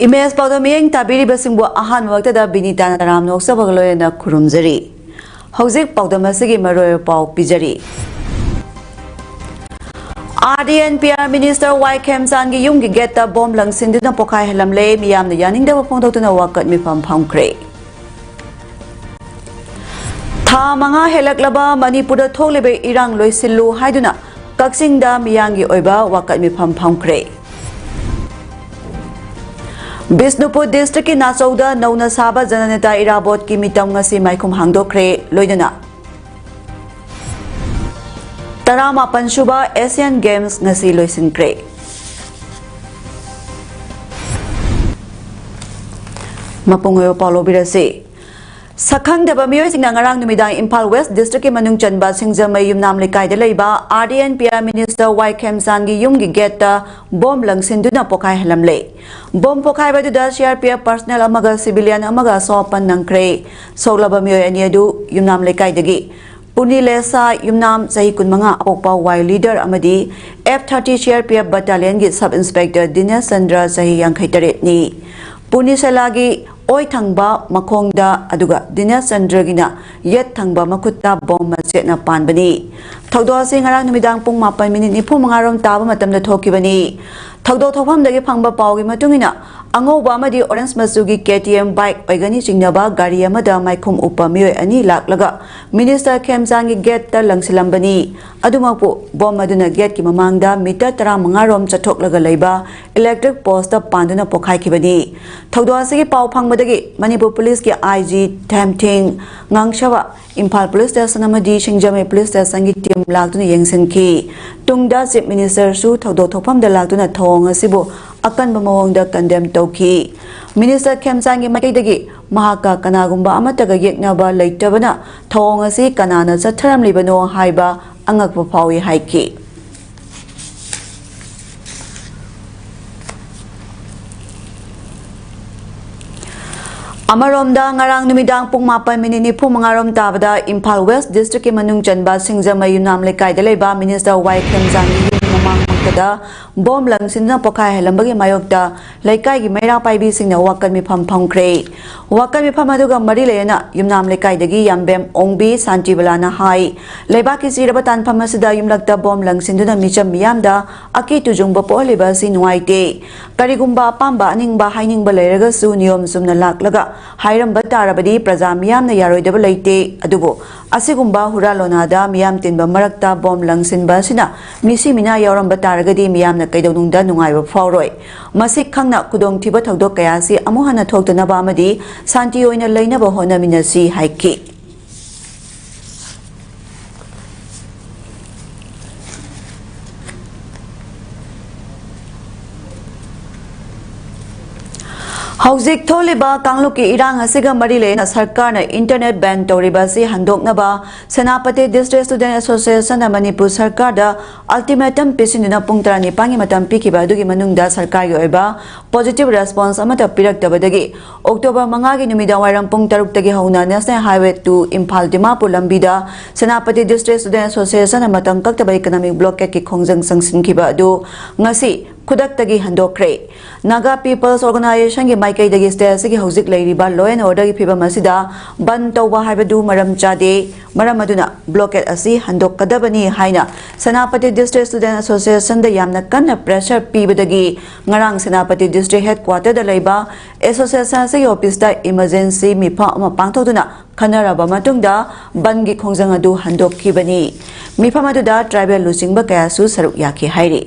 Imes PAODAM 8th tabiri basingbu ahan waktada binita ram noksa bagloyena khurumjari. Hojik PAODAM asigi maroy pau pijari. RDNPR Minister YKM Sangi yumgi geta bomb langsinduna pokai helamle miyamna yaningda wapongdotuna wakat mifam phamkre. Tha manga helaklaba Manipurda thoklebe irang loisillu haiduna kaksingda miyangi oiba wakat mifam phamkre. Bisnupur district ki Nasauda nauna saba jananeta irabot ki mitam ngasi maikum hangdokre loidana. Tarama Panshuba Asian Games ngasi loisinkre. Mapungoyo Paulo Birase. Sakhang daba miyoy singna ngarang numidang Impal West District ki manung chanba singjamay yumnam likay de layba RDNPR Minister YKM Sangi yumgi geta bomb langsinduna pokay halamle. Bomb pokay baduda CRPF personnel amaga civilian amaga sopan nangkre. Soglaba miyoy anyadu yumnam likay degi. Punilesa yumnam sahi kun mga apokpa Y leader amadi F30 CRPF battalion gi sub inspector Dinesh Chandra sahi yangkhaitaret ni. Puniselagi Oi thangba makongda aduga Dinesh Chandra gina yet thangba makutta bomb machet na panbani. Thogdo sing ngarang numidang pung 4 minute ni pumangarom taba matamda thokibani. Thogdo thofam dagi phangba pawgi matungina angoba amadi orange masugi KTM bike oigani singnaba gari amada maikhum upa miyoy ani laklaga Minister KM Sangi gate ta langsilambani. Adumapu bomb aduna gate ki mamangda meter 15 chathoklaga leiba electric post ta panduna pokhaikibani. Thogdo asigi paw phangmadagi Manipur police ki IG Tamting ngangshawa Impal police station amadi Singjame police station ki team laktuna yengsinki. Tungda chief minister su thogdo thopam da laktuna thong asibu akan bamawangda condemn tauki. Minister KM Sangi maikaidagi mahaka kanagumba amataga yeknaba leitabana thong asi kanana chatharam libano haiba angakpa phawi haiki. Amaromda ngarang numidang pung 4 minute ni pumangarom tabada Impal West District ki manung chanba singjamay yumnam lekay de layba Minister YKM Sangi mamangkada bomb langsinduna pokai helambagi mayokta laikai gi maira paibi singna wakan mifam phamkre. Wakan mifam aduga mari leyana yumnam lekai dagi yambem ongbi santi balana hai leiba ki siraba tanpham asida yumlakta bomb langsinduna micham miyamda aki tujungba poliba si nuaite karigumba pamba aningba hainingba leiraga su niyom sumna laklaga hairamba tarabadi praja miyamna yaroidaba leite adubo asigumba huralonada miyam tinba marakta bomb langsinba sina misi mina yauramba taragadi miyamna kaidonungda nungaiba fauroi masik khangna kudong thiba thogdok kayasi amuhana thoktanaba amadi santi oina lainaba honaminasi haiki. Hojik tholiba kangluki irang asiga marile na sarkar na internet ban toriba si handoknaba Senapati District Student Association na Manipur sarkar da ultimatum pisinina pung 12 matam pikiba adugi manungda sarkar gi oiba positive response amata piraktabadagi October 5 gi numidang wairam pung 6 tagi hauna National Highway 2 Impal Dimapur lambida Senapati District Student Association na matam kaktaba economic blockade ki khongjang sangsinkiba adu ngasi Kudak tagi handokre. Naga People's Organization ki maikai dagi state ki hojik leiriba law and order ki phiba masida ban tawba haibadu maram chade maram aduna blockade asi handok kadabani haina Senapati District Student Association da yamna kanna pressure pibadagi ngarang Senapati District headquarter da leiba association se office da emergency mipa ama pangthoduna khanaraba matungda ban gi khongjang adu handok kibani mipa maduda tribal lusingba kaya su saruk yaki hairi.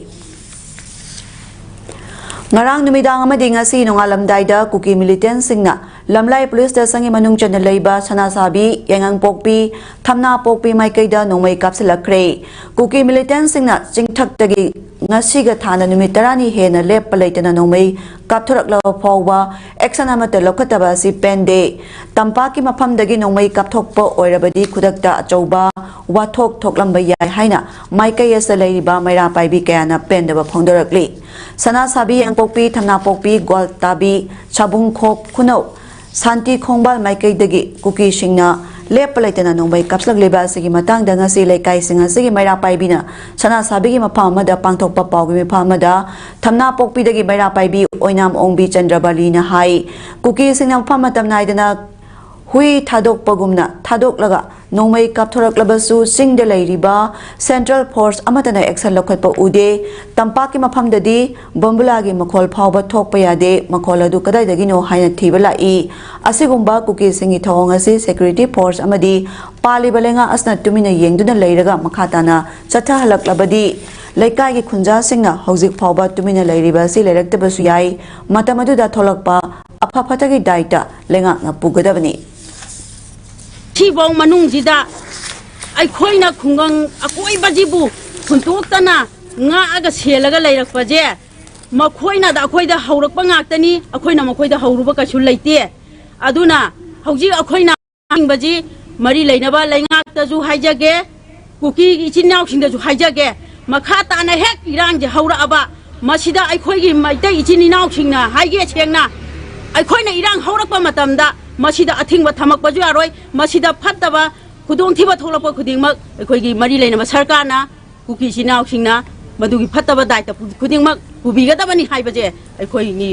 Ngarang numidang amadi ngasi nongalamdayda kuki militant singna lamlai police station gi manung chana leiba sanasabi yangang pokpi thamna pokpi maikaida nongmai kapsalakre kuki militant singna chingthak tagi ngasi ga thana numit tarani hena lep palaitana nongmai kapthorak law phawba action amata lokhataba si pende tampa ki mafam dagi nongmai kapthokpa oirabadi khudakta achauba wathok thoklamba yai haina maikai asa leiriba maira paibi kayana pendaba phongdorakli Sana sabi ang pokpi thamna pokpi gwal tabi chabung khop khunau santi khongbal maikai dagi kuki singna lepalaitana nongbai kapslak leba sigi matang da ngasi lekai singa sigi maira paibina sana sabigi mapha amada pangthokpa pawgi mipha amada thamna pokpidagi maira paibi oinam ongbi chandrabali na hai kuki singna mapha matam naidana hui thadok pagumna thadok laga nongmai kapthorak labasu singde lairiba central force amatana action lokhatpa ude tampaki mafam dadi bombulagi makhol phawba thokpa yade makhol adu kadai dagi no haina thiba lai asigumba kuki singi thawong asi security force amadi pali balenga asna tumina yengduna leiraga makhatana chatha halak labadi laikai gi khunja singna hojik phawba tumina leiriba si leiraktabasu yai matamadu da tholakpa apha phatagi daita lenga na pugadabani Sibong manungzida ay khoina khungang akoi bajibu huntuktana nga aga selaga leirakpaje makhoina da akhoida haurakpa ngaktani akhoina makhoida hauruba kachu leite aduna hauji akhoina baji mari leinaba leingakta ju haijage kuki ichinnaw singda ju haijage makhata na hek irang je haura aba masida ay khoigi maitai ichininaw singna haige chengna ay khoina irang haurakpa matamda masida athingba thamakpa ju aroi masida phattaba khudong thiba tholakpa khudingmak ekhoigi mari leina sarkarna kuki sinaw singna madugi phattaba daita khudingmak pubigadabani haibaje ekhoigi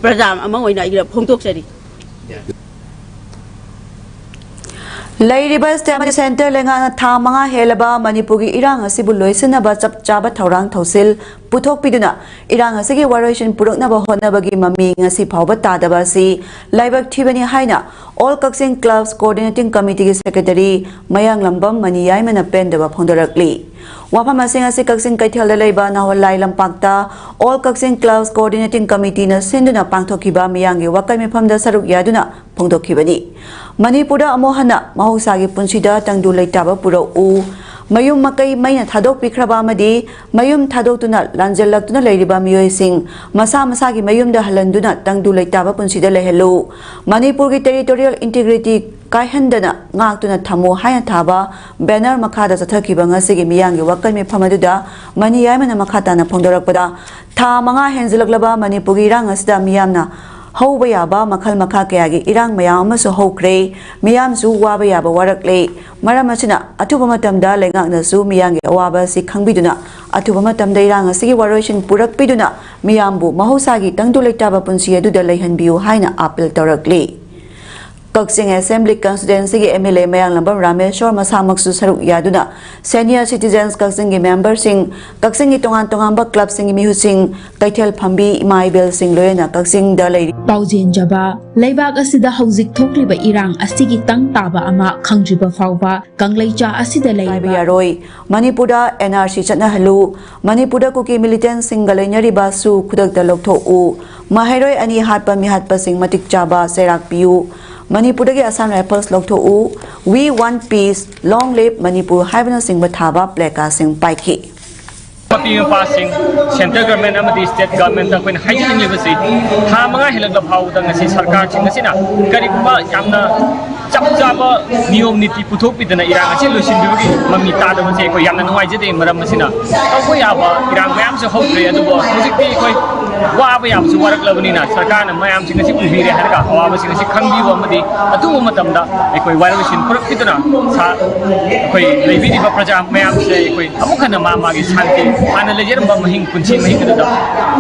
praja amang oina igra phongtoksari Lairiba Stamina Center lenga tha manga helaba Manipuri irang asibu loisinaba chap chaba thaurang thosil puthok piduna irang asigi waration puruknaba honabagi mami ngasi phawba tadaba si laibak thibani haina all Kaksing clubs coordinating committee secretary mayang lambam maniyai mana pendaba phondorakli wafam asing asi Kaksing kaithal laiba nawalai lampakta all Kaksing clubs coordinating committee na sinduna pangthokiba miyangi wakai mifamda saruk yaduna phongdokhibani Manipura amohana mahusagi punsida tangdu leitaba pura u mayum makai maina thadok pikraba amadi mayum thadoktuna lanjalaktuna leiriba miyoi sing masa masagi mayum da halanduna tangdu leitaba punsida lehelu Manipur gi territorial integrity kaihandana ngaktuna thamo haya thaba banner makhada chathakiba ngasigi miyangi wakal me phamaduda mani yaimana makhata na phongdorakpada tha manga henjilaklaba Manipur gi rang asda miyamna hauba yaba makhal makha kayagi irang mayam amasu hokre miyam su waba yaba warakle maram asina athuba matamda lengakna su miyangi awaba si khangbiduna athuba matamda irang asigi waration purakpiduna miyambu mahosagi tangdu leitaba punsi aduda leihanbiu haina appeal tawrakle Kaksing Assembly constituency gi MLA mayang lambam Rameshwar masamaksu saruk yaduna senior citizens Kaksing gi member sing Kaksing gi tongan ba club sing mihu sing kaithel phambi imaibel sing loyena Kaksing da lei Paujen jaba leibak asida hauzik thokliba irang asigi tang taba ama khangjiba fawba kangleicha asida leiba yaroi Manipura NRC chatna halu Manipura kuki militant sing galenyari basu khudak da loktho u mahairoi ani hatpa mi hatpa sing matik chaba serak piu Manipur gi Assam Rifles loktho u we want peace long live Manipur haibana sing bathaba pleka sing paiki Pati passing center government amadi state government ta koina haijin libasi tha manga hilak phau da ngasi sarkar ching asina karibba yamna chapchaba niyom niti puthok pidana irang asi losin bigi mami ta da se ko yamna nuai jede maram asina ta ko yaba irang mayam se hokre adu bo hojikti koi wa ba yam su warak labani na sarkar na mayam sing asi ubire harga wa ba sing asi khangbi wa madi atu matam da koi violation purak pidana sa koi lebi di praja mayam se koi amukhana ma ma gi shanti ana lejer ba mahing punchi mahing da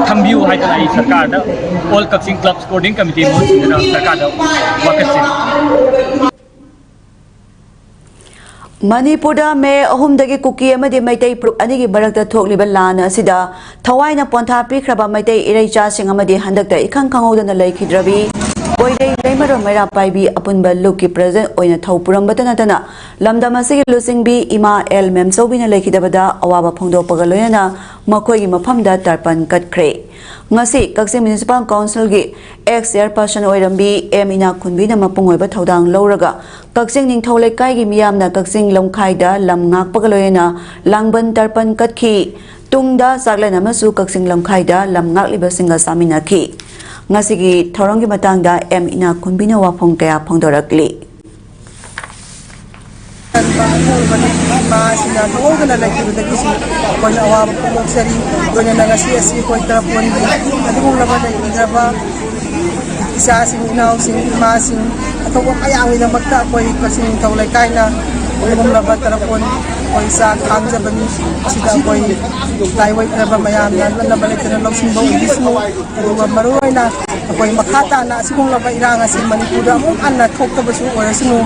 thambiu haidana ai sarkar da all Kaksing clubs coordinating committee mo da sarkar da wakasi Manipura me ahumdagi kuki amadi maitai pruk anigi barakta thokliba lana asida thawaina pontha pikhraba maitai iraicha sing amadi handakta ikhang khangodana laikhidrabi boidei leimaro mera paibi apunba luki present oina thaupuram batana lamdam asigi lusingbi ima el memsobina laikhidabada awaba phongdokpaga loyana makhoi gi maphamda tarpan katkhre ngasi Kaksing Municipal Council gi ex chairperson oirambi Ina khunbina mapungoiba thodang loraga Kaksing ningthau lekai gi miyamna Kaksing lomkhaida lam ngakpaga loyana langban tarpan katkhi tungda saklan amasu Kaksing lomkhaida lam ngakliba singa saminakhi ngasi gi thorongi matangda Ina khunbina wafong kaya phongdorakli sina tawag na lagi ito dagi si kung awam pumog sari kung nangasi asi kung tarapon adi kung laban na igraba isasing inausing imasing atau ayangin na magta ako'y kasing kaulay kay na umong labat tarapon ako'y sa kanja bani sida ako'y taiway traba mayam na nabalik na lausing bawa bismo maruay na ako'y makata na sikong labay iranga si Manipura kung anak kok basu oras mo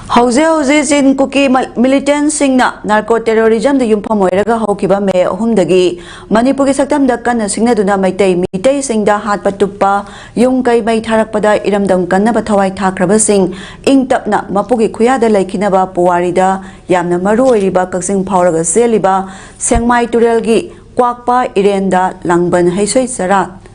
Hauze sin kuki militant singna narco terrorism da yumpham oiraga haukiba me ahumdagi Manipur gi saktam da kan singna duna mitai singda hat patuppa yung kai mai tharakpada iramdam kanna ba thawai thakraba sing ingtapna mapugi khuya da laikhina ba puwari da yamna maru oiriba kaksing phawraga seliba sengmai turel gi kwakpa irenda langban haisoi sarat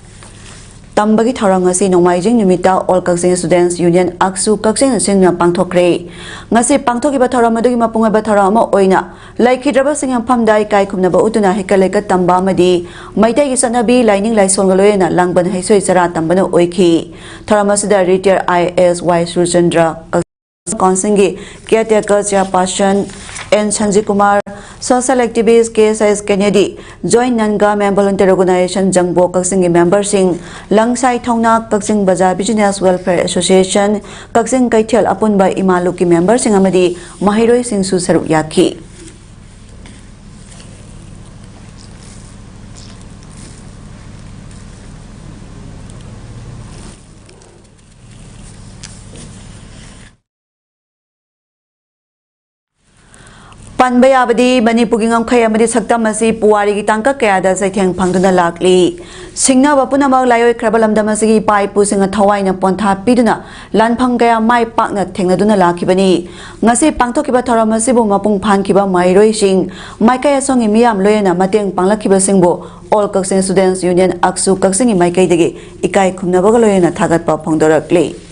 Tambagi thorang ngasi nomaijing numita all Kaksing Students Union Aksu Kaksing singna pangthokre ngasi pangthokiba thorang madugi mapunga ba thorang ma oina laikhidraba singa phamdai kai khumna ba utuna hikaleka tamba madi maitai gi sanabi lining laisol galoena langban haisoi sara tambana oikhi thorang masida retired IS Y Surchandra Konsingi caretaker chairperson N Sanjay Kumar social activist KSS Kennedy joint non-government volunteer organization Jangbo Kaksing member sing Langsai Thongna Kaksing Bazaar Business Welfare Association Kaksing Kaithel Apunba Imaluki member sing amadi Mahiroi sing su saruk yakhi Panbayabadi Manipur ngam khayamadi saktam asi puwari gi tangka kaya da saitheng phangduna lakli singna bapuna mag layoi krabalam damasi gi pai pu singa thawai na pontha piduna lanphang kaya mai pakna thengnaduna lakibani ngasi pangthokiba thoramasi bu mapung phankiba mairoi sing maikaya songi miyam loyena mateng panglakiba singbo all Kaksing Students Union Aksu Kaksing maikai degi ikai khumna bagaloyena thagat pa phongdorakli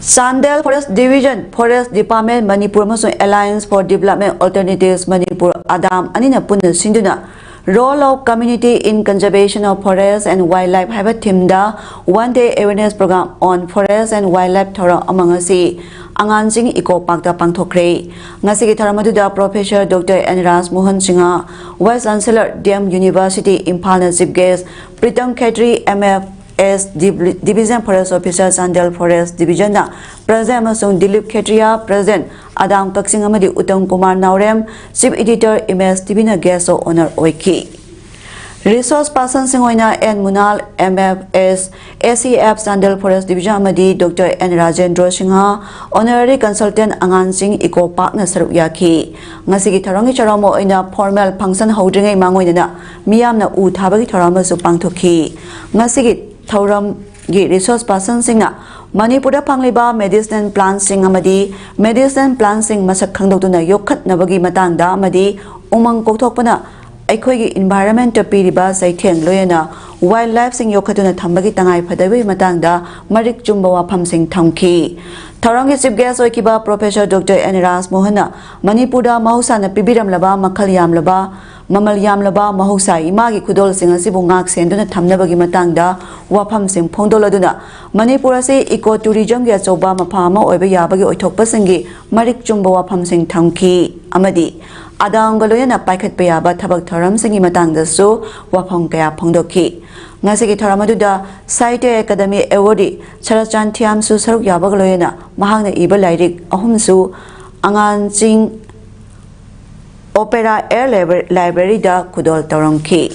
Sandel Forest Division Forest Department Manipur Muslim Alliance for Development Alternatives Manipur Adam Anina Punna Sinduna Role of Community in Conservation of Forests and Wildlife have a Timda one-day awareness program on Forest and Wildlife Thora among us Angansing Eco Park da Pangthokre Ngasigi Taramaduda Professor Dr. N. Ras Mohan Singha Vice Chancellor DM University Impala Chief Guest Pritam Khetri MF as Division Forest Officer Sandel Forest Division na President Amasung Dilip Khetria President Adam Kaksing amadi Uttam Kumar Naurem Chief Editor MS TV na guest of honor oiki Resource Person singoina N Munal MFS SEF Sandel Forest Division amadi Dr. N Rajendra Singha Honorary Consultant Angan Singh Eco Park na saruk yaki ngasigi tharangi charamo oina formal function hodringai mangoina na miyam na u thabagi tharama su pangthoki ngasigi Thauram gi resource person singna Manipura pangliba medicinal plants sing amadi medicinal plants sing masak khangdokduna yokhat nabagi matangda amadi umang kokthokpana aikhoigi environment piriba saitheng loyena wildlife sing yokhatuna thambagi tangai phadawi matangda marik chumba wafam sing thamki Tharangi chief guest oikiba Professor Dr. N. Ras Mohana Manipura mahausa na pibiram laba makhal yam laba Mamal Yamlaba Mahusa Imagi Kudol Sing Sibungak Senduna Tamnabagi Matangda Wapam Sing Pondoladuna Manipura se Eco Tourism Gya Soba Mapama Obe Yabagi Oitokpa Singi Marik Jumba Wapam Sing Tamki Amadi Adangaloyana Paket Payaba Tabak Taram Singi Matangda So Wapam Kaya Pondoki Ngasigi Taramaduda Site Academy Award Charachan Tiam Su Saruk Yabagaloyana Mahangna Iba Lairik Ahumsu Angan Sing Opera Air Library da Kudol Tarongki.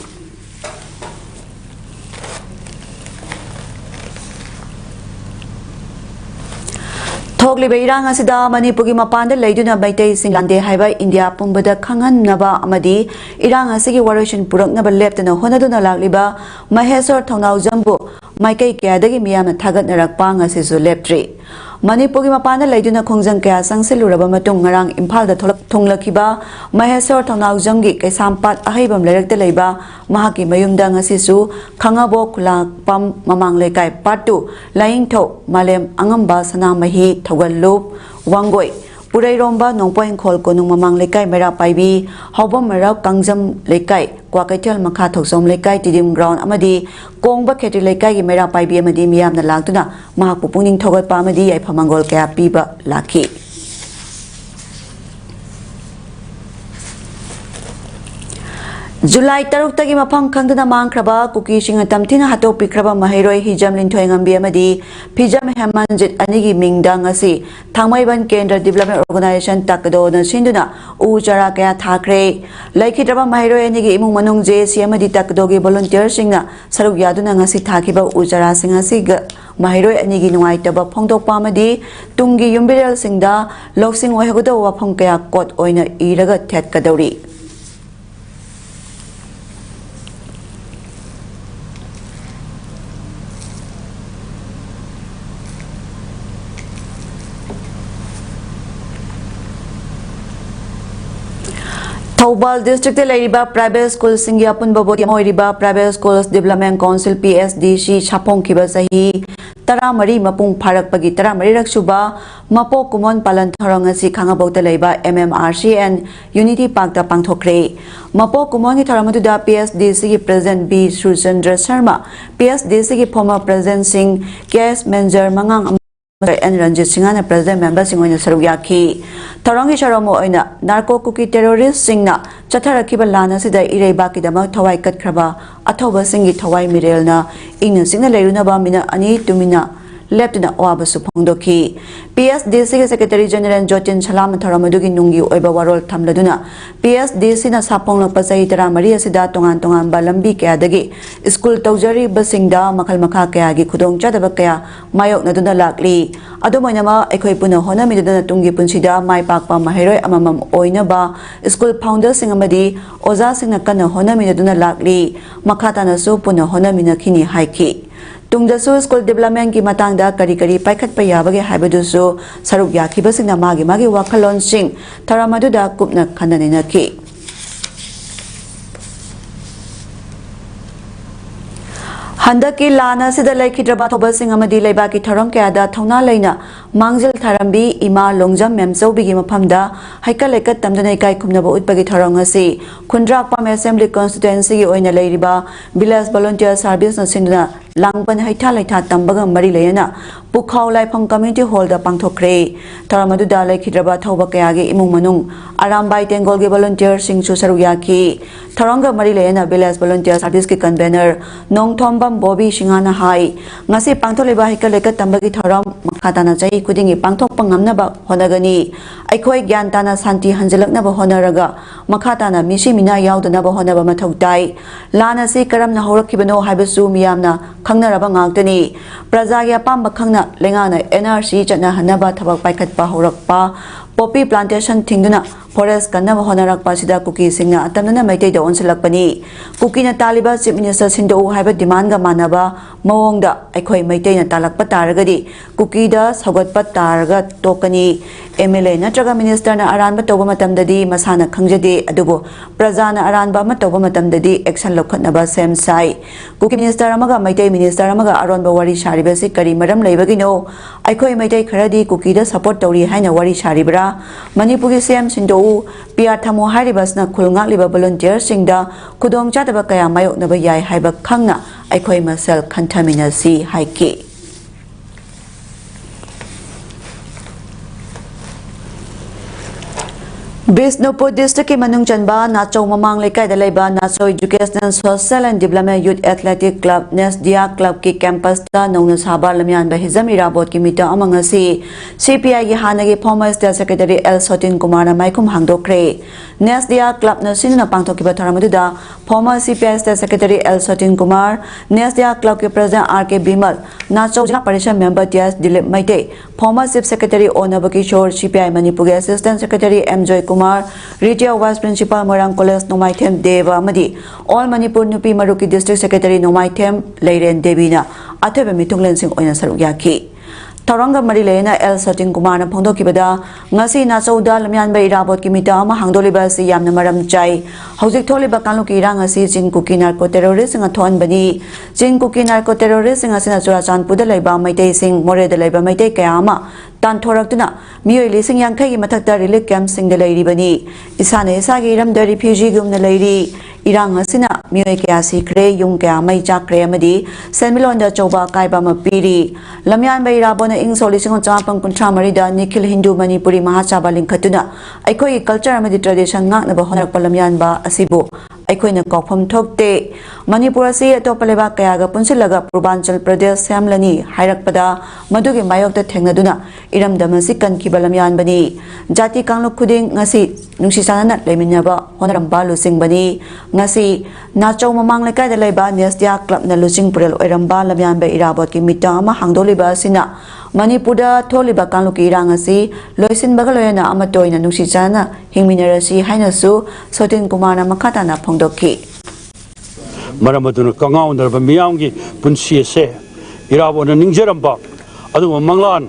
Thogli Beirang Asida Manipugi Mapanda Laiduna Baite Singlande Haiba India Pumbada Kangan Naba Amadi Irang Asigi Warashin Purak Naba left and a Honaduna Lagliba Mahesor Tonau Jambu Maike Kadagi Miyama Tagat Narakpang Asisu Leptri. Manipur gi mapana laiduna khongjang kaya sangseluraba matung ngarang Imphal da thonglakiba Mahesor Thongnau gi Kaisampat ahaibam lerakta leiba mahaki mayumda ngasisu khangabo khulakpam mamang lekai patu laingtho malem angamba sanamahi thogallup wangoi Purai Romba Nongpoint Khol Konung Mamang Lekai Mera Paibi Hobom Mera Kangjam Lekai Kwakaitel Makha Thoksom Lekai Tidim Ground Amadi Kongba Kheti Lekai gi Mera Paibi Amadi Miyam na Lagtuna Mahakpu Pungning Thogat Pa Amadi Yai Phamangol Kaya Piba Laki July 6 mafam khangdana mangkraba kuki singa tamthina hato pikraba mahairoi hijam linthoi ngambi amadi phijam hemanjit anigi mingda ngasi thangmaiban kendra development organization takdo na sinduna ujara kaya thakre laikhitraba mahairoi anigi imung manung jc amadi takdo gi volunteer singna saruk yaduna ngasi thakiba ujara singa siga mahairoi anigi nuaitaba phongdokpa amadi tungi yumbiral singda loksing oihagoda wafam kaya kot oina iraga thetkadori Thobal District Lariba Private School Singya Punbaboti Moiriba Private Schools Development Council PSDC Chapong Kiba Sahi Taramari Mapung Parak Pagi Taramari Raksuba Mapo Kumon Palan Tharangasi Kangabota Laiba MMRC and Unity Park da Pangthokre Mapo Kumon Taramatuda PSDC President B Surchandra Sharma PSDC ki former President Singh Case Manager Mangang and Ranjit Singhana President Member Singoina Saruyaki Tarangi Sharomo Oina Narco Cookie Terrorist Singna Chatarakiba Lana Sida Irebaki Dama Tawai Katkraba Atoba Singi Tawai Mirelna Ina Singna Lerunaba Mina Ani Tumina Leptina Oaba Supongdoki PSDC Secretary General Jotin Salam Taramadugi Nungi Oiba Warol Tamladuna PSDC na Sapong Pasai Tara Maria Sida Tongan Tongan Balambi Kayadagi School Taujari Basingda Makal Maka Kayagi Kudong Chadabakaya Mayok Naduna Lakli Adomanama Ekoipuna Hona Midana Tungi Punsida Mai Pakpa Mahero Amamam Oinaba School Founder Singamadi Oza Singakana Hona Midana Lakli Makatana Supuna Hona Minakini Haiki Tungdasu School Development ki matangda kari-kari paikat payabagi haibadusu saruk yakibasingna magi wakalon sing taramaduda kupna kananina ki. Handaki lana sida laikhidraba thoba sing amadi leibaki tharong kayada thauna leina mangjil tharambi ima longjam memchobigi maphamda haika lekat tamdana kai khumnaba utpagi tharong asi khundrak pam assembly constituency gi oina leiriba village volunteer service na sinduna langpan haitha laitha tambaga mari leyana pukhau laifam community hall da pangthokre tharamaduda laikhidraba thoba kayagi imung manung arambai tengol gi volunteer sing chu saruyaki tharonga mari leyana village volunteer service ki convener nongthom Bobby Shingana Hai ngasi pangtholeba hika leka tambagi thoram makhatana chai kudingi pangthok pangamnaba honagani aikhoi gyan tana santi hanjalaknaba honaraga makhatana misi mina yaudnaba honaba mathautai lana si karamna horakhibano haibasu miyamna khangnaraba ngangtani prajagya pamba khangna lengana NRC chana hanaba thabak paikhatpa horakpa poppy plantation thingduna forest kanaba honarakpa sida kuki singna atamna maitai da onsalakpani kuki na taliba chief minister sindo haiba demand ga manaba mawongda aikhoi maitai na talakpa taragadi kuki da sagatpa taraga tokani MLA natraga minister na aranba toba matamdadi masana khangjade adubo prajana aranba ma toba matamdadi action lokhatnaba sem sai kuki minister amaga maitai minister amaga aronba wari sharibasi kari maram leibagino aikhoi maitai kharadi kuki da support tori haina wari sharibra manipuri sem sindo PR thamo haribasna khulngak liba volunteer singda khudong chadaba kaya mayoknaba yai haiba khangna aikhoi masal khantaminasi haiki Bisnupur District Manung Chanba Nacho Mamang Lekai Dalaiba Nacho Educational Social and Development Youth Athletic Club Nesdia Club ki campus ta Nongna Sabar Lamyan Bahizami Rabot ki mita amangasi CPI ki hanagi former State Secretary L Sotin Kumar na maikum hangdokre Nesdia Club na sinuna pangtokiba tharamuda former CPI State Secretary L Sotin Kumar Nesdia Club ki President RK Bimal Nacho Jila Parishad Member TS Dilip Maite former Chief Secretary Onabaki Shore CPI Manipur Assistant Secretary M Joy Kumar, Retail Vice Principal Morang College Nomaitem Deva Madi, All Manipur Nupi Maruki District Secretary Nomaitem Leiren Devina, Atebe Mitunglen Sing Oina Saruyaki. Taranga Marilena L Satin Kumar na Pongdokibada, Ngasi Nasauda Lamyan Bay Rabot Kimita, Mahangdoliba si Yam Namaram Chai, Hosik Toliba Kanuki Rangasi, Jin Cookie Narco Terrorist and a Ton Bani, Jin Cookie Narco Terrorist and a Sinasurasan Pudalaiba, Maite Sing, More de Laiba Maite Kayama, Tan Toraktuna, Mio Lising Yankai Matata Relic Camp Sing the Lady Bani, Isane Sagi Ram the refugee gum the lady, Irang Asina, Mio Kiasi Kre, Yunka, Mai Jack Remedy, Semilon the Choba Kaibama Piri, Lamyan Bay Rabona ing solising on Japan Contramarida, Nikil Hindu Manipuri Mahachaba Linkatuna, Aikoi culture and tradition, not the Honak Palamyan Ba Asibo, ꯑꯩꯈꯣꯏꯅ ꯀꯥꯎꯐꯝ ꯊꯣꯛꯇꯦ ꯃꯅꯤꯄꯨꯔ ꯑꯁꯤ ꯑꯇꯣꯞꯄ ꯂꯩꯕꯥꯛ ꯀꯌꯥꯒ ꯄꯨꯟꯁꯤꯜꯂꯒ ꯄꯨꯔꯕꯥꯟꯆꯜ ꯄ꯭ꯔꯗꯦꯁ ꯁꯦꯝꯂꯅꯤ ꯍꯥꯏꯔꯛꯄꯗ ꯃꯗꯨꯒꯤ ꯃꯥꯌꯣꯛꯇ ꯊꯦꯡꯅꯗꯨꯅ ꯏꯔꯝꯗꯝ ꯑꯁꯤ ꯀꯟꯈꯤꯕ ꯂꯝꯌꯥꯟꯕꯅꯤ ꯖꯥꯇꯤ ꯀꯥꯡꯂꯨꯞ ꯈꯨꯗꯤꯡ ꯉꯁꯤ ꯅꯨꯡꯁꯤ ꯆꯥꯟꯅꯅ ꯂꯩꯃꯤꯟꯅꯕ ꯍꯣꯠꯅꯔꯝꯕ ꯂꯨꯆꯤꯡꯕꯅꯤ ꯉꯁꯤ ꯅꯥꯆꯧ ꯃꯃꯥꯡ ꯂꯩꯀꯥꯏꯗ ꯂꯩꯕ ꯅꯦꯁꯇꯤꯌꯥ ꯀ꯭ꯂꯕꯅ ꯂꯨꯆꯤꯡ ꯄꯨꯔꯦꯜ ꯑꯣꯏꯔꯝꯕ ꯂꯝꯌꯥꯟꯕ ꯏꯔꯥꯕꯣꯠꯀꯤ ꯃꯤꯇꯪ ꯑꯃ ꯍꯥꯡꯗꯣꯛꯂꯤꯕ ꯑꯁꯤꯅ ꯃꯅꯤꯄꯨꯔꯗ ꯊꯣꯛꯂꯤꯕ ꯀꯥꯡꯂꯨꯞꯀꯤ ꯏꯔꯥꯡ ꯑꯁꯤ ꯂꯣꯏꯁꯤꯟꯕꯒ ꯂꯣꯏꯅꯅ ꯑꯃꯠꯇ ꯑꯣꯏꯅ ꯅꯨꯡꯁꯤ ꯆꯥꯟꯅꯅ ꯍꯤꯡꯃꯤꯟꯅꯔꯁꯤ ꯍꯥꯏꯅꯁꯨ ꯁꯣꯇꯤꯟ ꯀꯨꯃꯥꯔꯅ ꯃꯈꯥ ꯇꯥꯅ ꯐꯣꯡꯗꯣꯛꯈꯤ ꯃꯔꯝ ꯑꯗꯨꯅ ꯀꯪꯉꯥꯎꯅꯔꯕ ꯃꯤꯌꯥꯝꯒꯤ ꯄꯨꯟꯁꯤ ꯑꯁꯦ ꯏꯔꯥꯕꯣꯠꯅ ꯅꯤꯡꯖꯔꯝꯕ ꯑꯗꯨꯒ ꯃꯪꯂꯥꯟ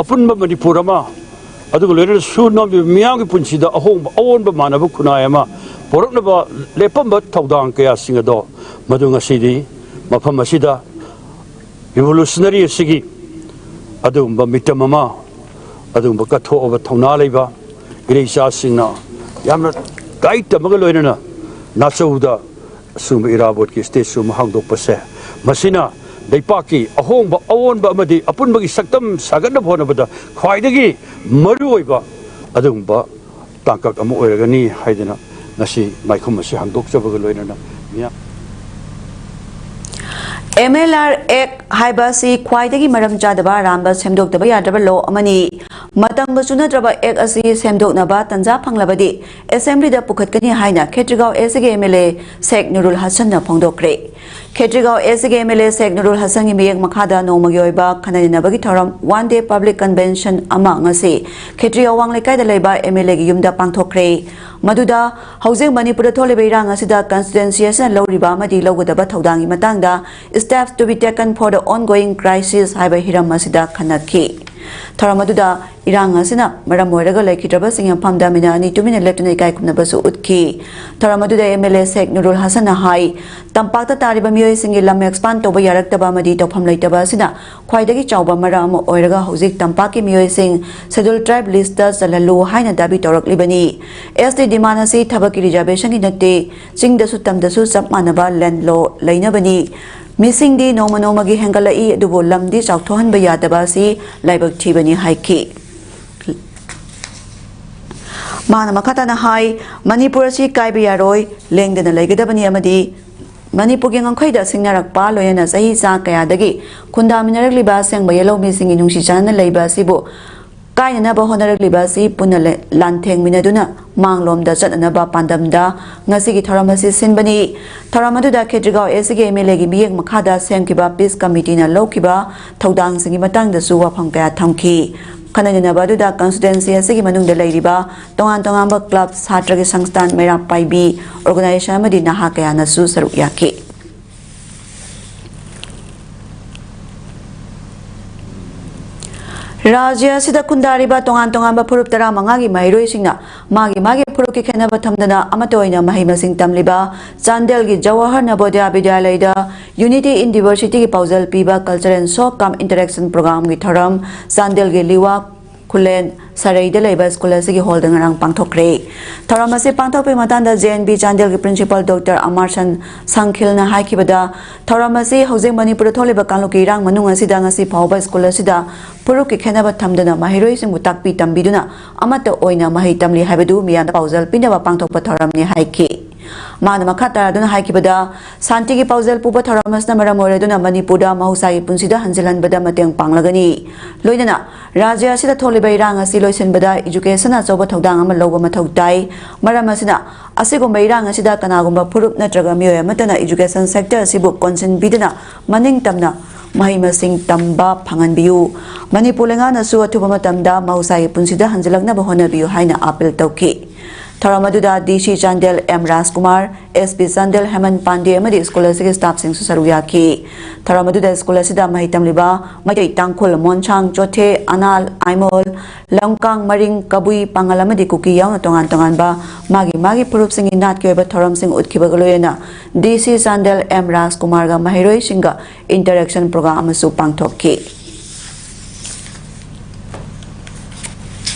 ꯑꯄꯨꯟꯕ ꯃꯅꯤꯄꯨꯔ ꯑꯃ ꯑꯗꯨꯒ ꯂꯣꯏꯅꯅ ꯁꯨ ꯅꯣꯝꯂꯤꯕ ꯃꯤꯌꯥꯝꯒꯤ ꯄꯨꯟꯁꯤꯗ ꯑꯍꯣꯡꯕ ꯑꯑꯣꯟꯕ ꯃꯥꯟꯅꯕ ꯈꯨꯟꯅꯥꯏ ꯑꯃ ꯄꯣꯔꯛꯅꯕ ꯂꯦꯞꯄꯝꯕ ꯊꯧꯗꯥꯡ ꯀꯌꯥꯁꯤꯡ ꯑꯗꯣ ꯃꯗꯨ ꯉꯁꯤꯗꯤ ꯃꯐꯝ ꯑꯁꯤꯗ ꯔꯤꯚꯣꯂꯨꯁꯅꯔꯤ ꯑꯁꯤꯒꯤ ꯑꯗꯨꯒꯨꯝꯕ ꯃꯤꯇꯝ ꯑꯃ ꯑꯗꯨꯒꯨꯝꯕ ꯀꯠꯊꯣꯛꯑꯕ ꯊꯧꯅꯥ ꯂꯩꯕ ꯏꯔꯩꯆꯥꯁꯤꯡꯅ ꯌꯥꯝꯅ ꯒꯥꯏꯗ ꯇꯝꯃꯒ ꯂꯣꯏꯅꯅ ꯅꯥꯆꯧꯗ ꯑꯁꯨꯝꯕ ꯏꯔꯥꯕꯣꯠꯀꯤ ꯁ꯭ꯇꯦꯆꯨ ꯑꯃ ꯍꯥꯡꯗꯣꯛꯄꯁꯦ ꯃꯁꯤꯅ ꯂꯩꯄꯥꯛꯀꯤ ꯑꯍꯣꯡꯕ ꯑꯑꯣꯟꯕ ꯑꯃꯗꯤ ꯑꯄꯨꯟꯕꯒꯤ ꯁꯛꯇꯝ ꯁꯥꯒꯠꯅꯕ ꯍꯣꯠꯅꯕꯗ ꯈ꯭ꯋꯥꯏꯗꯒꯤ ꯃꯔꯨꯑꯣꯏꯕ ꯑꯗꯨꯒꯨꯝꯕ ꯇꯥꯡꯀꯛ ꯑꯃ ꯑꯣꯏꯔꯒꯅꯤ ꯍꯥꯏꯗꯅ ꯉꯁꯤ ꯃꯥꯏꯈꯨꯝ ꯑꯁꯤ ꯍꯥꯡꯗꯣꯛꯆꯕꯒ ꯂꯣꯏꯅꯅ ꯃꯤꯌꯥꯝ MLR Act ꯍꯥꯏꯕ ꯑꯁꯤ ꯈ꯭ꯋꯥꯏꯗꯒꯤ ꯃꯔꯝ ꯆꯥꯗꯕ ꯑꯔꯥꯟꯕ ꯁꯦꯝꯗꯣꯛꯇꯕ ꯌꯥꯗ꯭ꯔꯕ ꯂꯣ ꯑꯃꯅꯤ ꯃꯇꯝꯒ ꯆꯨꯅꯗ꯭ꯔꯕ ꯑꯦꯛ ꯑꯁꯤ ꯁꯦꯝꯗꯣꯛꯅꯕ ꯇꯟꯖꯥ ꯐꯪꯂꯕꯗꯤ ꯑꯦꯁꯦꯝꯕ꯭ꯂꯤꯗ ꯄꯨꯈꯠꯀꯅꯤ ꯍꯥꯏꯅ ꯈꯦꯇ꯭ꯔꯤꯒꯥꯎ ꯑꯦꯁꯤꯒꯤ MLA ꯁꯦꯛ ꯅꯨꯔꯨꯜ ꯍꯁꯟꯅ ꯐꯣꯡꯗꯣꯛꯈ꯭ꯔꯦ ꯈꯦꯇ꯭ꯔꯤꯒꯥꯎ ꯑꯦꯁꯤꯒꯤ MLA ꯁꯦꯛ ꯅꯨꯔꯨꯜ ꯍꯁꯟꯒꯤ ꯃꯤꯠꯌꯦꯡ ꯃꯈꯥꯗ ꯅꯣꯡꯃꯒꯤ ꯑꯣꯏꯕ ꯈꯟꯅ ꯅꯩꯅꯕꯒꯤ ꯊꯧꯔꯝ ꯋꯥꯟ ꯗꯦ ꯄꯕ꯭ꯂꯤꯛ ꯀꯟꯚꯦꯟꯁꯟ ꯑꯃ ꯉꯁꯤ ꯈꯦꯇ꯭ꯔꯤꯒꯥꯎ ꯋꯥꯡ ꯂꯩꯀꯥꯏꯗ ꯂꯩꯕ MLAꯒꯤ ꯌꯨꯝꯗ ꯄꯥꯡꯊꯣꯛꯈ꯭ꯔꯦ ꯃꯗꯨꯗ ꯍꯧꯖꯤꯛ ꯃꯅꯤꯄꯨꯔꯗ ꯊꯣꯛꯂꯤꯕ ꯏꯔꯥꯡ ꯑꯁꯤꯗ ꯀꯟꯁꯇꯤꯇꯨꯑꯦꯟꯁꯤ ꯑꯁꯤꯅ ꯂꯧꯔꯤꯕ ꯑꯃꯗꯤ ꯂꯧꯒꯗꯕ ꯊꯧꯗꯥꯡꯒꯤ ꯃꯇꯥꯡꯗ steps to be taken for the ongoing crisis ꯍꯥꯏꯕ ꯍꯤꯔꯝ ꯑꯁꯤꯗ ꯈꯟꯅꯈꯤ ꯊꯧꯔꯝ ꯑꯗꯨꯗ ꯏꯔꯥꯡ ꯑꯁꯤꯅ ꯃꯔꯝ ꯑꯣꯏꯔꯒ ꯂꯩꯈꯤꯗ꯭ꯔꯕꯁꯤꯡ ꯃꯐꯝꯗ ꯃꯤꯅꯠ ꯑꯅꯤ ꯇꯨꯃꯤꯟꯅ ꯂꯦꯞꯇꯨꯅ ꯏꯀꯥꯏ ꯈꯨꯝꯅꯕꯁꯨ ꯎꯠꯈꯤ ꯊꯧꯔꯝ ꯑꯗꯨꯗ MLA ꯁꯦꯛ ꯅꯨꯔꯨꯜ ꯍꯁꯟꯅ ꯍꯥꯏ ꯇꯝꯄꯥꯛꯇ ꯇꯥꯔꯤꯕ ꯃꯤꯑꯣꯏꯁꯤꯡꯒꯤ ꯂꯝ ꯑꯦꯛꯁꯄꯥꯟ ꯇꯧꯕ ꯌꯥꯔꯛꯇꯕ ꯑꯃꯗꯤ ꯇꯧꯐꯝ ꯂꯩꯇꯕ ꯑꯁꯤꯅ ꯈ꯭ꯋꯥꯏꯗꯒꯤ ꯆꯥꯎꯕ ꯃꯔꯝ ꯑꯃ ꯑꯣꯏꯔꯒ ꯍꯧꯖꯤꯛ ꯇꯝꯄꯥꯛꯀꯤ ꯃꯤꯑꯣꯏꯁꯤꯡ ꯁꯦꯗꯨꯜ ꯇ꯭ꯔꯥꯏꯕ ꯂꯤꯁꯇ ꯆꯜꯍꯜꯂꯨ ꯍꯥꯏꯅ ꯗꯥꯕꯤ ꯇꯧꯔꯛꯂꯤꯕꯅꯤ ST ꯗꯤꯃꯥꯟ ꯑꯁꯤ ꯊꯕꯛꯀꯤ ꯔꯤꯖꯔቬꯁꯟꯒꯤ ꯅꯠꯇꯦ ꯆꯤꯡꯗꯁꯨ ꯇꯝꯗꯁꯨ ꯆꯞ ꯃꯥꯟꯅꯕ ꯂꯦꯟ ꯂꯣ ꯂꯩꯅꯕꯅꯤ ꯃꯤꯁꯤꯡꯗꯤ ꯅꯣꯡꯃ ꯅꯣꯡꯃꯒꯤ ꯍꯦꯟꯒꯠꯂꯛꯏ ꯑꯗꯨꯕꯨ ꯂꯝꯗꯤ ꯆꯥꯎꯊꯣꯛꯍꯟꯕ ꯌꯥꯗꯕ ꯑꯁꯤ ꯂꯥꯏꯕꯛ ꯊꯤꯕꯅꯤ ꯍꯥꯏꯈꯤ ꯃꯥꯅ ꯃꯈꯥ ꯇꯥꯅ ꯍꯥꯏ ꯃꯅꯤꯄꯨꯔ ꯑꯁꯤ ꯀꯥꯏꯕ ꯌꯥꯔꯣꯏ ꯂꯦꯡꯗꯅ ꯂꯩꯒꯗꯕꯅꯤ ꯑꯃꯗꯤ ꯃꯅꯤꯄꯨꯔꯒꯤ ꯉꯝꯈꯩꯗ ꯁꯤꯡꯅꯔꯛꯄ ꯂꯣꯏꯅꯅ ꯆꯍꯤ ꯆꯥ ꯀꯌꯥꯗꯒꯤ ꯈꯨꯟꯗꯥꯃꯤꯟꯅꯔꯛꯂꯤꯕ ꯑꯁꯦꯡꯕ ꯌꯦꯜꯍꯧꯃꯤꯁꯤꯡꯒꯤ ꯅꯨꯡꯁꯤ ꯆꯥꯟꯅꯅ ꯂꯩꯕ ꯑꯁꯤꯕꯨ ꯀꯥꯏꯅꯅꯕ ꯍꯣꯠꯅꯔꯛꯂꯤꯕ ꯑꯁꯤ ꯄꯨꯟꯅ ꯂꯥꯟꯊꯦꯡꯃꯤꯟꯅꯗꯨꯅ ꯃꯥꯡꯂꯣꯝꯗ ꯆꯠꯅꯅꯕ ꯄꯥꯟꯗꯝꯗ ꯉꯁꯤꯒꯤ ꯊꯧꯔꯝ ꯑꯁꯤ ꯁꯤꯟꯕꯅꯤ ꯊꯧꯔꯝ ꯑꯗꯨꯗ ꯈꯦꯇ꯭ꯔꯤꯒꯥꯎ ꯑꯦꯁꯤꯒꯤ MLAꯒꯤ ꯃꯤꯠꯌꯦꯡ ꯃꯈꯥꯗ ꯁꯦꯝꯈꯤꯕ ꯄꯤꯁ ꯀꯃꯤꯇꯤꯅ ꯂꯧꯈꯤꯕ ꯊꯧꯗꯥꯡꯁꯤꯡꯒꯤ ꯃꯇꯥꯡꯗꯁꯨ ꯋꯥꯐꯝ ꯀꯌꯥ ꯊꯝꯈꯤ ꯈꯟꯅ ꯅꯩꯅꯕ ꯑꯗꯨꯗ ꯀꯟꯁꯇꯤꯇꯨꯑꯦꯟꯁꯤ ꯑꯁꯤꯒꯤ ꯃꯅꯨꯡꯗ ꯂꯩꯔꯤꯕ ꯇꯣꯉꯥꯟ ꯇꯣꯉꯥꯟꯕ ꯀ꯭ꯂꯕ ꯁꯥꯇ꯭ꯔꯒꯤ ꯁꯪꯁꯊꯥꯟ ꯃꯩꯔꯥ ꯄꯥꯏꯕꯤ ꯑꯣꯔꯒꯅꯥꯏꯖꯦꯁꯟ ꯑꯃꯗꯤ ꯅꯍꯥ ꯀꯌꯥꯅꯁꯨ ꯁꯔꯨꯛ ꯌꯥꯈꯤ ꯔꯥꯖ꯭ꯌ ꯑꯁꯤꯗ ꯈꯨꯟꯗꯥꯔꯤꯕ ꯇꯣꯉꯥꯟ ꯇꯣꯉꯥꯟꯕ ꯐꯨꯔꯨꯞ 15ꯒꯤ ꯃꯍꯩꯔꯣꯏꯁꯤꯡꯅ ꯃꯥꯒꯤ ꯐꯨꯔꯨꯞꯀꯤ ꯈꯦꯠꯅꯕ ꯊꯝꯗꯅ ꯑꯃꯠꯇ ꯑꯣꯏꯅ ꯃꯍꯩ ꯃꯁꯤꯡ ꯇꯝꯂꯤꯕ ꯆꯥꯟꯗꯦꯜꯒꯤ ꯖꯋꯥꯍꯔ ꯅꯕꯣꯗꯌꯥ ꯕꯤꯗ꯭ꯌꯥꯂꯌꯗ ꯌꯨꯅꯤꯇꯤ ꯏꯟ ꯗꯤꯚꯔꯁꯤꯇꯤꯒꯤ ꯄꯥꯎꯖꯦꯜ ꯄꯤꯕ ꯀꯜꯆꯔꯦꯜ ꯁꯣ ꯀꯝ ꯏꯟꯇꯔꯦꯛꯁꯟ ꯄ꯭ꯔꯣꯒ꯭ꯔꯥꯝꯒꯤ ꯊꯧꯔꯝ ꯆꯥꯟꯗꯦꯜꯒꯤ ꯂꯤꯋꯥ ꯈꯨꯂꯦꯟ ꯁꯔꯩꯗ ꯂꯩꯕ ꯁ꯭ꯀꯨꯜ ꯑꯁꯤꯒꯤ ꯍꯣꯜꯗ ꯉꯔꯥꯡ ꯄꯥꯡꯊꯣꯛꯈ꯭ꯔꯦ ꯊꯧꯔꯝ ꯑꯁꯤ ꯄꯥꯡꯊꯣꯛꯄꯒꯤ ꯃꯇꯥꯡꯗ JNB ꯆꯥꯟꯗꯦꯜꯒꯤ ꯄ꯭ꯔꯤꯟꯁꯤꯄꯥꯜ ꯗꯣꯛꯇꯔ ꯑꯃꯔꯁꯟ ꯁꯪꯈꯤꯜꯅ ꯍꯥꯏꯈꯤꯕꯗ ꯊꯧꯔꯝ ꯑꯁꯤ ꯍꯧꯖꯤꯛ ꯃꯅꯤꯄꯨꯔꯗ ꯊꯣꯛꯂꯤꯕ ꯀꯥꯡꯂꯨꯞꯀꯤ ꯏꯔꯥꯡ ꯃꯅꯨꯡ ꯑꯁꯤꯗ ꯉꯁꯤ ꯐꯥꯎꯕ ꯁ꯭ꯀꯨꯜ ꯑꯁꯤꯗ ꯐꯨꯔꯨꯞꯀꯤ ꯈꯦꯟꯅꯕ ꯊꯝꯗꯨꯅ ꯃꯍꯩꯔꯣꯏꯁꯤꯡꯕꯨ ꯇꯥꯛꯄꯤ ꯇꯝꯕꯤꯗꯨꯅ ꯑꯃꯠꯇ ꯑꯣꯏꯅ ꯃꯍꯩ ꯇꯝꯂꯤ ꯍꯥꯏꯕꯗꯨ ꯃꯤꯌꯥꯝꯗ ꯄꯥꯎꯖꯦꯜ ꯄꯤꯅꯕ ꯄꯥꯡꯊꯣꯛꯄ ꯊꯧꯔꯝꯅꯤ ꯍꯥꯏꯈꯤ ꯃꯥꯅ ꯃꯈꯥ ꯇꯥꯔꯗꯨꯅ ꯍꯥꯏꯈꯤꯕꯗ ꯁꯥꯟꯇꯤꯒꯤ ꯄꯥꯎꯖꯦꯜ ꯄꯨꯕ ꯊꯧꯔꯝ ꯑꯁꯤꯅ ꯃꯔꯝ ꯑꯣꯏꯔꯗꯨꯅ ꯃꯅꯤꯄꯨꯔꯗ ꯃꯍꯧꯁꯥꯒꯤ ꯄꯨꯟꯁꯤꯗ ꯍꯟꯖꯤꯜꯍꯟꯕꯗ ꯃꯇꯦꯡ ꯄꯥꯡꯂꯒꯅꯤ ꯂꯣꯏꯅꯅ ꯔꯥꯖ꯭ꯌ ꯑꯁꯤꯗ ꯊꯣꯛꯂꯤꯕ ꯏꯔꯥꯡ ꯑꯁꯤ ꯂꯣꯏꯁꯤꯟꯕꯗ ꯏꯖꯨꯀꯦꯁꯟꯅ ꯑꯆꯧꯕ ꯊꯧꯗꯥꯡ ꯑꯃ ꯂꯧꯕ ꯃꯊꯧ ꯇꯥꯏ ꯃꯔꯝ ꯑꯁꯤꯅ ꯑꯁꯤꯒꯨꯝꯕ ꯏꯔꯥꯡ ꯑꯁꯤꯗ ꯀꯅꯥꯒꯨꯝꯕ ꯐꯨꯔꯨꯞ ꯅꯠꯇ꯭ꯔꯒ ꯃꯤꯑꯣꯏ ꯑꯃꯠꯇꯅ ꯏꯖꯨꯀꯦꯁꯟ ꯁꯦꯛꯇꯔ ꯑꯁꯤꯕꯨ ꯀꯣꯟꯁꯤꯟꯕꯤꯗꯨꯅ ꯃꯅꯤꯡ ꯇꯝꯅ ꯃꯍꯩ ꯃꯁꯤꯡ ꯇꯝꯕ ꯐꯪꯍꯟꯕꯤꯌꯨ ꯃꯅꯤꯄꯨꯔ ꯂꯩꯉꯥꯛꯅꯁꯨ ꯑꯊꯨꯕ ꯃꯇꯝꯗ ꯃꯍꯧꯁꯥꯒꯤ ꯄꯨꯟꯁꯤꯗ ꯍꯟꯖꯤꯜꯂꯛꯅꯕ ꯍꯣꯠꯅꯕꯤꯌꯨ ꯍꯥꯏꯅ ꯑꯥꯄꯤꯜ ꯇꯧꯈꯤ ꯊꯧꯔꯝ ꯑꯗꯨꯗ DC ꯆꯥꯟꯗꯦꯜ M ꯔꯥꯖꯀꯨꯃꯥꯔ SP ꯆꯥꯟꯗꯦꯜ ꯍꯦꯃꯟ ꯄꯥꯟꯗꯦ ꯑꯃꯗꯤ ꯁ꯭ꯀꯨꯜ ꯑꯁꯤꯒꯤ ꯁ꯭ꯇꯥꯐꯁꯤꯡꯁꯨ ꯁꯔꯨꯛ ꯌꯥꯈꯤ ꯊꯧꯔꯝ ꯑꯗꯨꯗ ꯁ꯭ꯀꯨꯜ ꯑꯁꯤꯗ ꯃꯍꯩ ꯇꯝꯂꯤꯕ ꯃꯩꯇꯩ ꯇꯥꯡꯈꯨꯜ ꯃꯣꯟꯁꯥꯡ ꯆꯣꯊꯦ ꯑꯅꯥꯜ ꯑꯥꯏꯃꯣꯜ ꯂꯝꯀꯥꯡ ꯃꯔꯤꯡ ꯀꯕꯨꯏ ꯄꯥꯡꯒꯜ ꯑꯃꯗꯤ ꯀꯨꯀꯤ ꯌꯥꯎꯅ ꯇꯣꯉꯥꯟ ꯇꯣꯉꯥꯟꯕ ꯃꯥꯒꯤ ꯐꯨꯔꯨꯞꯁꯤꯡꯒꯤ ꯅꯥꯠꯀꯤ ꯑꯣꯏꯕ ꯊꯧꯔꯝꯁꯤꯡ ꯎꯠꯈꯤꯕꯒ ꯂꯣꯏꯅꯅ DC ꯆꯥꯟꯗꯦꯜ M ꯔꯥꯖꯀꯨꯃꯥꯔꯒ ꯃꯍꯩꯔꯣꯏꯁꯤꯡꯒ ꯏꯟꯇꯔꯦꯛꯁꯟ ꯄ꯭ꯔꯣꯒ꯭ꯔꯥꯝ ꯑꯃꯁꯨ ꯄꯥꯡꯊꯣꯛꯈꯤ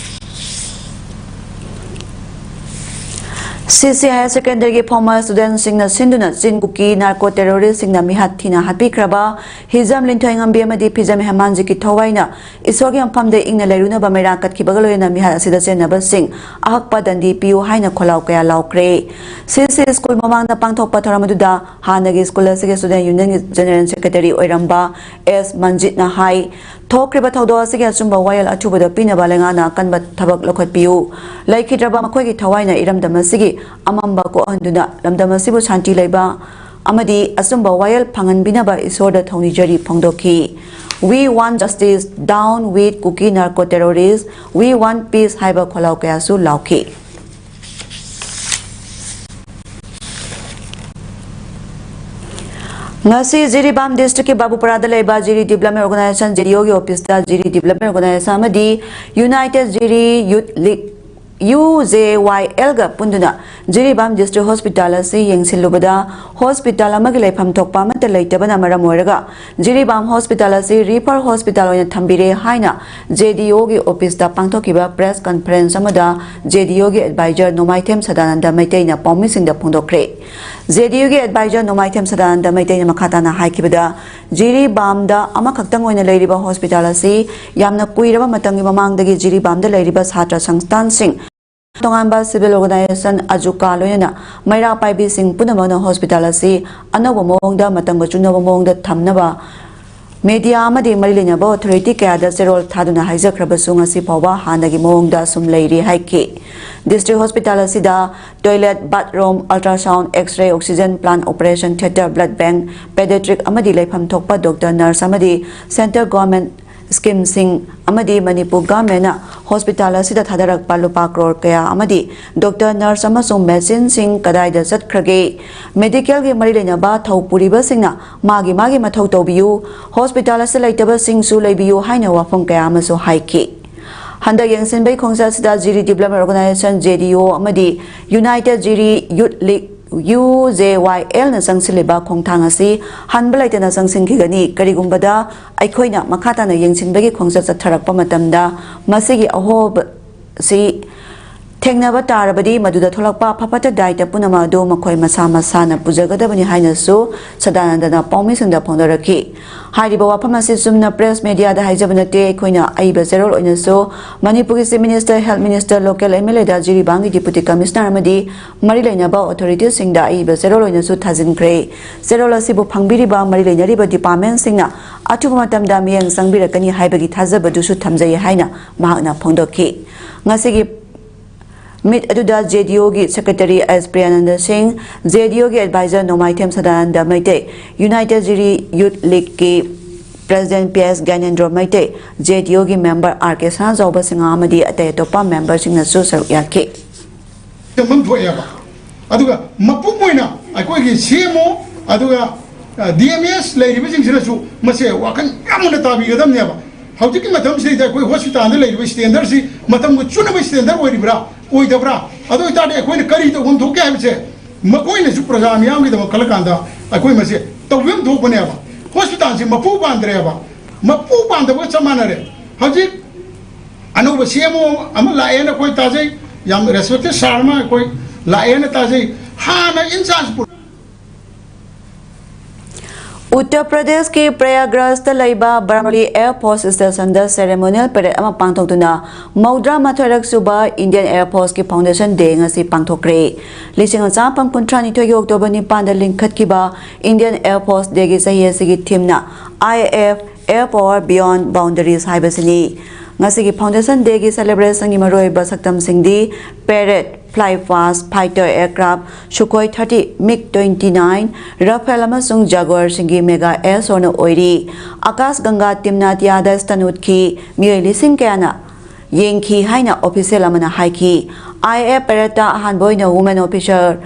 CC Higher Secondary former students sing na sinduna sin kuki narco terrorist sing na mihat thina happy kraba hizam linthai ngam amadi phizam hemanji ki thawaina isogi ampham de ingna leruna ba mera kat ki bagalo na mihat asida chen na sing ahak pa dandi piu haina kholau kaya laukre CC school mamang na pangthok pa tharamadu da hanagi school asige student union general secretary oiramba S Manjit na hai thokriba thawdo asige achumba wayal athubada pina balenga na kanba thabak lokhat piu laikhidraba makhoi ki thawaina iramdam asigi amamba ko anduna lamdam asibu shanti leiba amadi asumba wayal phangan binaba isoda thoni jari phongdoki we want justice down with cookie narco terrorists we want peace haiba kholau kaya su lauki ngasi Jiribam district ke Babupara da leiba Jiri Development Organization JDO ki office da Jiri Development Organization amadi United Jiri Youth League UJYL ga punduna Jiribam District Hospital asi yengsilubada hospital amagi leifam thokpa mata leitabana maram oiraga Jiribam Hospital asi refer hospital oina thambire haina JDO gi office da pangthokiba press conference amada JDO gi advisor Nomaithem Sadananda Maitei na pawmi singda phongdokre JDO gi advisor Nomaithem Sadananda Maitei na makata na haikibada Jiribam da ama khaktang oina leiriba hospital asi yamna kuiraba matangi mamangdagi Jiribam da leiriba satra sangstan sing Tongamba Civil Organization Ajuka Loyana Maira Paibi Singh Punamana Hospital asi Anova Mongda Matanga Junava Mongda Tamnava Media Amadi Marilina Authority Kada Serol Taduna Haisa Krabasung asi Pawa Hanagi Mongda Sum Lady Haiki District Hospital Asida Toilet Bathroom Ultrasound X-ray Oxygen Plant Operation Theatre Blood Bank Pediatric Amadi Leifam Thokpa Dr. Nurse Amadi Center Government Scheme Sing Amadi Manipur Government Hospital asida thadarak palupa crore kaya amadi Dr. Nurse amasung medicine sing kadai da satkrage medical ge mari lena ba thau puriba singna magi mathau tobiyu hospital asila itaba sing su leibiyu haina wafam kaya amaso haiki handa yengsin bai khongsa sida Jiri Development Organization JDO amadi United Jiri Youth League UJYL na sangsileba khongthang asi hanbalai na sangsinkhigani karigumbada aikhoina makhata na yengsinbagi khongsa chatharakpa matamda masigi ahob si Tengnaba tarabadi maduda tholakpa phapata daita punama do makhoi masa masa na pujagadabani haina su sadanandana pawmi singda phondaraki hariba waphamasi sumna press media da haijabanate khoina aiba zerol oina so Manipur Chief Minister Health Minister Local MLA da Jiribam Deputy Commissioner amadi mari lainaba authorities singda aiba zerol oina su thajinkre zerol asibu phangbiriba mari lainariba department singna athuba matamda miyang sangbirakani haibagi thajabadu su thamjai haina mahakna phongdoki ngasigi Meet Aduda JDO gi Secretary S. Priyananda Singh, JDO gi Advisor Nomaithem Sadananda Maitei, United Jiri Youth League ki President PS Gyanendra Maitei, JDO gi Member R.K. Sanjauba Singh amadi atay topa member Singh na su saruk yaki. Tamam thoyaba. Aduga mapu moina akoi gi CMO aduga DMS leiriba Singh sinasu mase wakan yamuna tabi gadam neba. Hauti ki matam se da koi hospital na leiriba standard si matam ko chunaba standard oiribra. Oi dabra ado itade akoi kari to gum thoke habse makoi ne su program yam gi da kalakanda akoi mase tawem thok baneba hospital si mapu bandreba mapu bandaba chamanare haji anoba CMO am laena koi tajai yam respected sharma koi laena tajai hana insan Uttar Pradesh ke Prayagraj ta laiba Baramali Air Force Station da ceremonial parade ama pangthokduna Maudra Matharak suba Indian Air Force ki Foundation Day ngasi pangthokre lising cha pangkuntrani thogi October ni panda linkhat kiba Indian Air Force Day gi sahi asigi theme na IAF Air Power Beyond Boundaries haibasini ngasi ki Foundation Day gi celebration gi maroi ba saktam singdi parade Fly Fast Fighter Aircraft Sukhoi 30 MiG-29 Rafale amasung Jaguar singi Mega Air Sona Oiri Akas Ganga Timna Tiada Stanut ki Miyoi lising kayana Yengki haina official amana haiki IAF Parata Hanboina Women Officer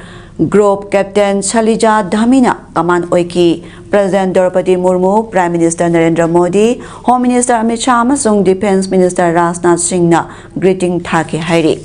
Group Captain Shalija Dhamina Kaman Oiki President Draupadi Murmu Prime Minister Narendra Modi Home Minister Amit Shah amasung Defense Minister Rajnath Singh na greeting thaki hairi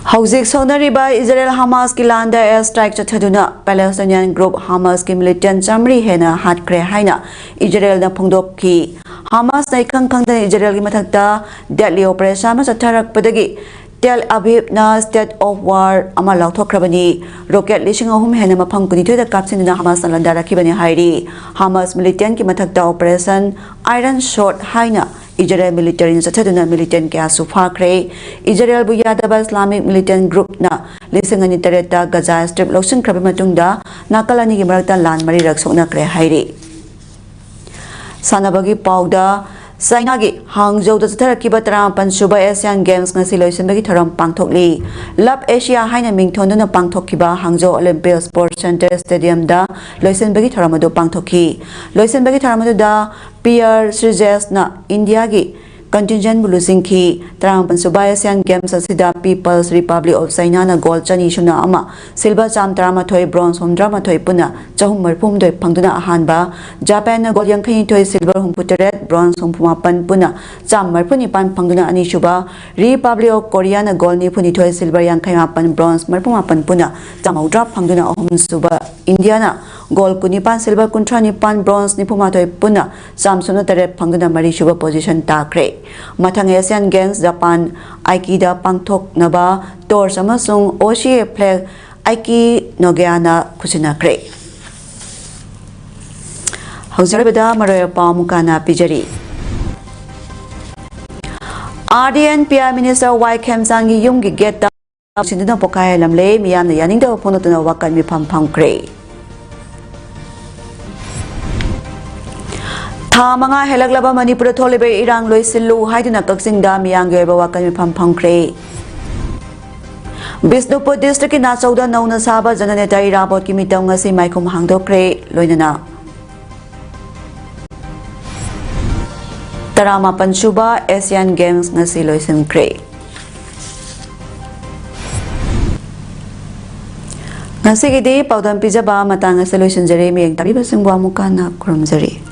Hauzik Sonariba Israel Hamas ki landa air strike chathaduna Palestinian group Hamas ki militant chamri hena hatkre haina Israel na phongdok ki Hamas na ikang kangdan Israel gi mathakta deadly operation ma chatharak padagi Tel Aviv na state of war ama lauthokrabani rocket lishing ahum hena mafam kuni thoida kapsin na Hamas na landara kibani hairi Hamas militant ki mathakta operation Iron Shot haina Israel military na chathaduna militant kya sufakre Israel bu yadaba Islamic militant group na lisingani tareta Gaza strip lotion krabi matungda nakalani gi marakta lan mari raksokna kre hairi Sanabagi Pauda Sainagi Hangzhou da Tatarakiba Tarapan Suba Asian Games ngasi loisenbagi tharam pangthokli Lab Asia haina mingthonduna pangthokiba Hangzhou Olympic Sports Center Stadium da loisenbagi tharamado pangthokhi loisenbagi tharamado da PR Srijes na India gi contingent bulusingki Tarapan Suba Asian Games asida People's Republic of China na gold chani shuna ama silver cham taramathoi bronze humdramathoi puna chahum marphum doi phangduna ahanba Japan na gold yangkhai thoi silver humputeret bronze humpumapan puna cham marphuni pan phangduna ani shuba Republic of Korea na gold ni phuni thoi silver yangkhai mapan bronze marphumapan puna chamaudra phangduna ahum suba India na gold kunipan silver kuntrani pan bronze ni phumathoi puna cham sunu tare phangduna mari shuba position takre Mathang Asian Games Japan Aikida Pangthok Naba Tor Samasung Oshie Flag Aiki Nogiana Kusinakre Hauserabada Maroya Pamukana Pijari RDN PR Minister Y Kemsangi Yumgi Geta Sindina Pokaya Lamle Miyana Yaninda Ponotana Wakan Mipam Pangkre Mga helaglaba Manipur tholibe irang loisilu haiduna kaksingda miyangge bawakan mifam phangkre Bisnupur district ki nachauda nauna saba jananeta irabot ki mitang ngasi maikhum hangdokre loinana Tarama Pansuba Asian Games ngasi loisimkre Ngasi gidi paudam pijaba matanga solution jere miyang tabi basingwa mukana kurumjari